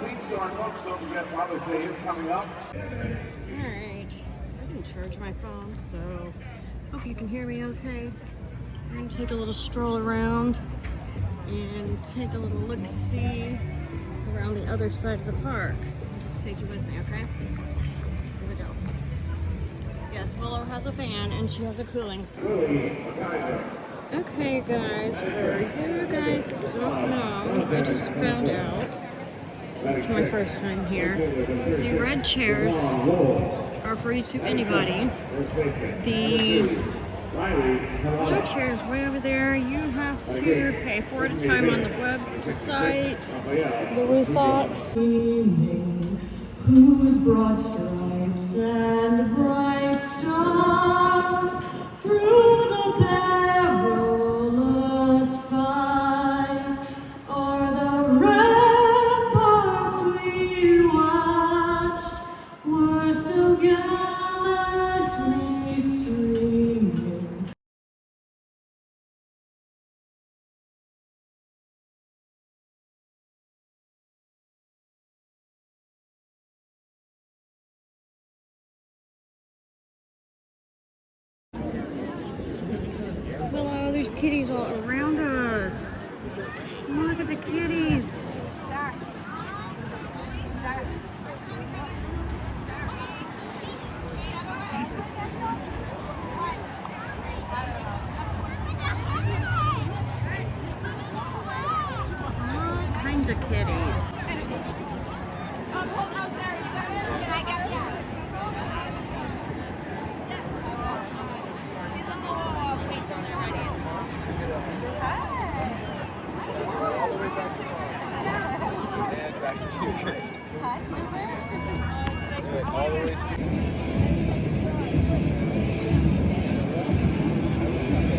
Clean store, folks. Don't forget Father's Day is coming up. Alright, I didn't charge my phone, so hope you can hear me okay. I'm going to take a little stroll around and take a little look-see around the other side of the park. I'll just take you with me, okay? Here we go. Yes, Willow has a fan and she has a cooling. Okay guys, for you guys that don't know, I just found out, it's my first time here, the red chairs are free to anybody. The blue chairs way over there, you have to pay for it at a time on the website. The resorts. Whose broad stripes and bright stars through the perilous fight o'er the ramparts we watched were so gallantly streaming. Willow, there's kitties all around us. Look at the kitties. All kinds of kitties.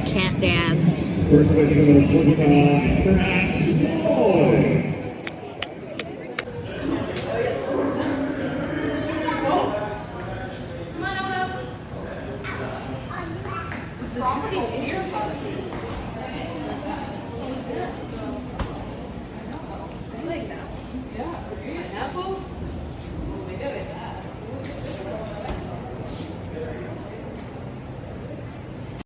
Can't dance. First baseman, Yeah, it's an apple.